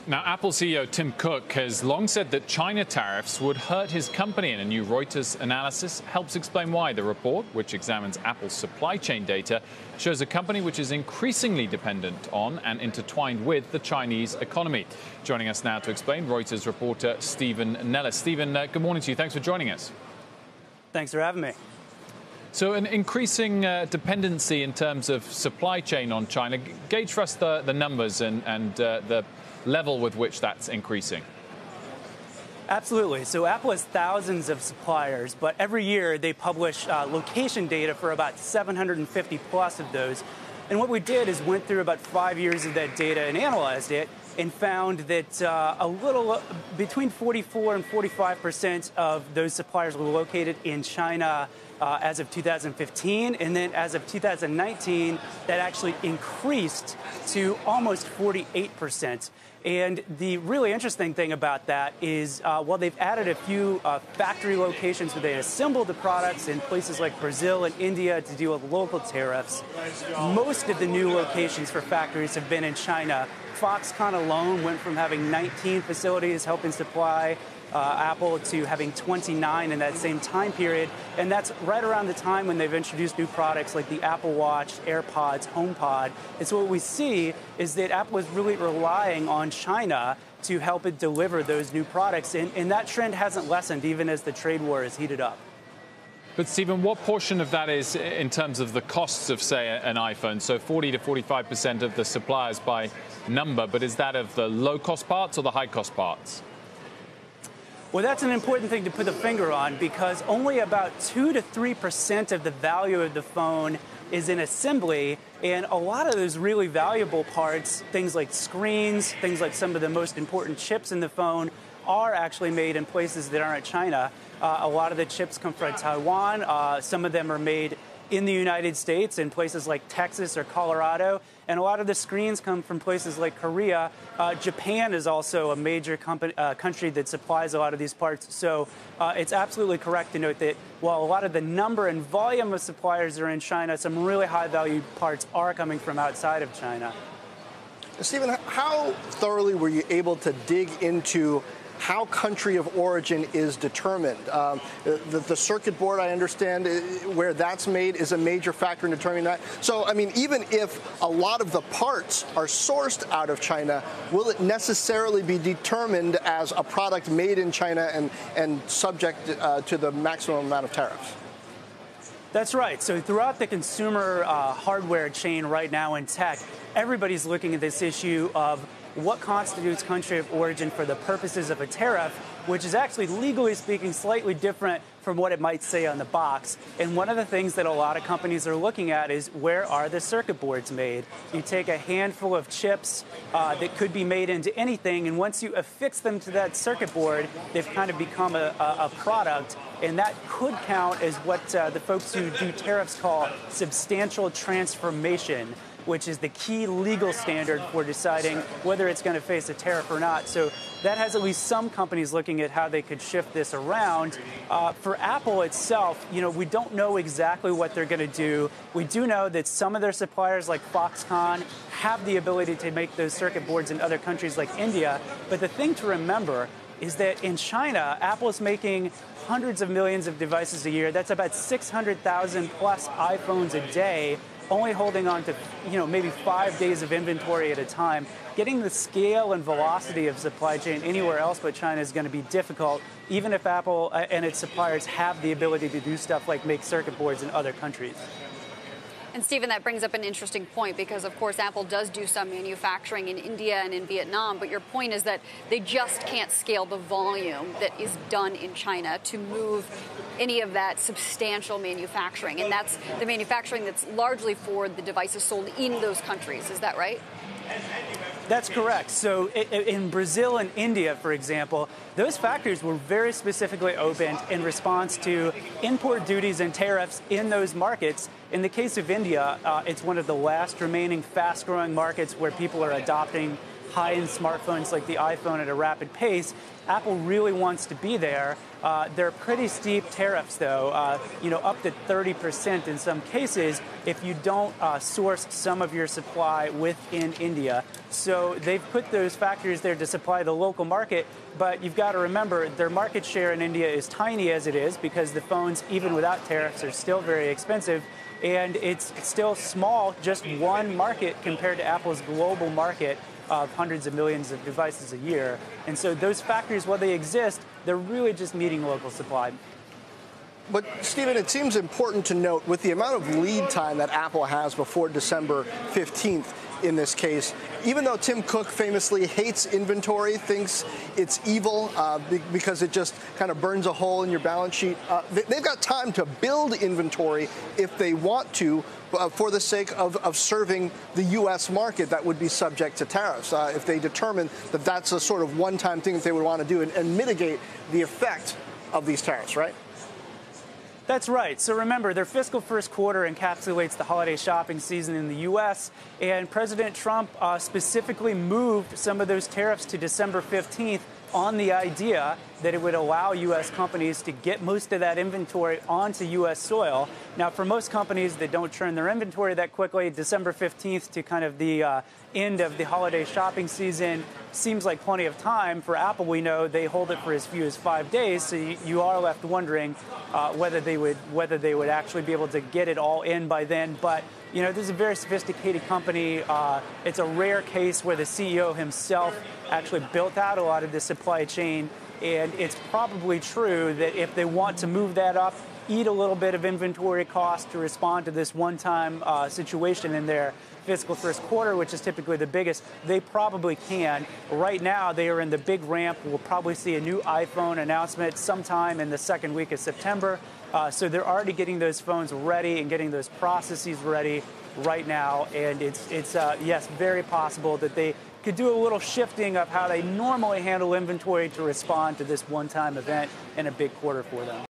Now, Apple CEO Tim Cook has long said that China tariffs would hurt his company, and a new Reuters analysis helps explain why. The report, which examines Apple's supply chain data, shows a company which is increasingly dependent on and intertwined with the Chinese economy. Joining us now to explain, Reuters reporter Stephen Nellis. Stephen, good morning to you. Thanks for joining us. Thanks for having me. So an increasing dependency in terms of supply chain on China. Gauge for us the numbers and the level with which that's increasing. Absolutely. So Apple has thousands of suppliers, but every year they publish location data for about 750 plus of those. And what we did is went through about 5 years of that data and analyzed it and found that a little between 44 and 45% of those suppliers were located in China as of 2015, and then as of 2019, that actually increased to almost 48%. And the really interesting thing about that is, while they've added a few factory locations where they assemble the products in places like Brazil and India to deal with local tariffs, most of the new locations for factories have been in China. Foxconn alone went from having 19 facilities helping supply Apple to having 29 in that same time period. And that's right around the time when they've introduced new products like the Apple Watch, AirPods, HomePod. And so what we see is that Apple is really relying on China to help it deliver those new products. And that trend hasn't lessened even as the trade war has heated up. But, Stephen, what portion of that is in terms of the costs of, say, an iPhone? So 40 to 45% of the suppliers by number, but is that of the low-cost parts or the high-cost parts? Well, that's an important thing to put the finger on because only about 2 to 3% of the value of the phone is in assembly, and a lot of those really valuable parts, things like screens, things like some of the most important chips in the phone, are actually made in places that aren't China. A lot of the chips come from Taiwan. Some of them are made in the United States in places like Texas or Colorado. And a lot of the screens come from places like Korea. Japan is also a major country that supplies a lot of these parts. So it's absolutely correct to note that while a lot of the number and volume of suppliers are in China, some really high-value parts are coming from outside of China. Stephen, how thoroughly were you able to dig into how country of origin is determined? The circuit board, I understand, where that's made is a major factor in determining that. So, I mean, even if a lot of the parts are sourced out of China, will it necessarily be determined as a product made in China and subject to the maximum amount of tariffs? That's right. So throughout the consumer hardware chain right now in tech, everybody's looking at this issue of what constitutes country of origin for the purposes of a tariff, which is actually, legally speaking, slightly different from what it might say on the box. And one of the things that a lot of companies are looking at is where are the circuit boards made? You take a handful of chips that could be made into anything, and once you affix them to that circuit board, they've kind of become a product. And that could count as what the folks who do tariffs call substantial transformation, which is the key legal standard for deciding whether it's going to face a tariff or not. So that has at least some companies looking at how they could shift this around. For Apple itself, we don't know exactly what they're going to do. We do know that some of their suppliers, like Foxconn, have the ability to make those circuit boards in other countries like India. But the thing to remember is that in China, Apple is making hundreds of millions of devices a year. That's about 600,000 plus iPhones a day, only holding on to, maybe 5 days of inventory at a time. Getting the scale and velocity of supply chain anywhere else but China is going to be difficult, even if Apple and its suppliers have the ability to do stuff like make circuit boards in other countries. And, Stephen, that brings up an interesting point because, of course, Apple does do some manufacturing in India and in Vietnam. But your point is that they just can't scale the volume that is done in China to move any of that substantial manufacturing. And that's the manufacturing that's largely for the devices sold in those countries. Is that right? That's correct. So in Brazil and India, for example, those factories were very specifically opened in response to import duties and tariffs in those markets. In the case of India, it's one of the last remaining fast-growing markets where people are adopting high-end smartphones like the iPhone at a rapid pace. Apple really wants to be there. They're pretty steep tariffs, though, up to 30% in some cases if you don't source some of your supply within India. So they've put those factors there to supply the local market. But you've got to remember, their market share in India is tiny as it is because the phones, even without tariffs, are still very expensive. And it's still small, just one market compared to Apple's global market of hundreds of millions of devices a year. And so those factors, while they exist, they're really just meeting local supply. But, Stephen, it seems important to note, with the amount of lead time that Apple has before December 15th in this case, even though Tim Cook famously hates inventory, thinks it's evil because it just kind of burns a hole in your balance sheet, they've got time to build inventory if they want to, for the sake of serving the U.S. market that would be subject to tariffs, if they determine that that's a sort of one-time thing that they would want to do and mitigate the effect of these tariffs, right? That's right. So remember, their fiscal first quarter encapsulates the holiday shopping season in the U.S., and President Trump specifically moved some of those tariffs to December 15th on the idea that it would allow U.S. companies to get most of that inventory onto U.S. soil. Now, for most companies that don't turn their inventory that quickly, December 15th to kind of the end of the holiday shopping season seems like plenty of time. For Apple, we know they hold it for as few as 5 days, so you are left wondering whether they would actually be able to get it all in by then. But this is a very sophisticated company. It's a rare case where the CEO himself actually built out a lot of the supply chain. And it's probably true that if they want to move that up, eat a little bit of inventory cost to respond to this one-time situation in their fiscal first quarter, which is typically the biggest, they probably can. Right now, they are in the big ramp. We'll probably see a new iPhone announcement sometime in the second week of September. So they're already getting those phones ready and getting those processes ready right now. And it's yes, very possible that they could do a little shifting of how they normally handle inventory to respond to this one-time event in a big quarter for them.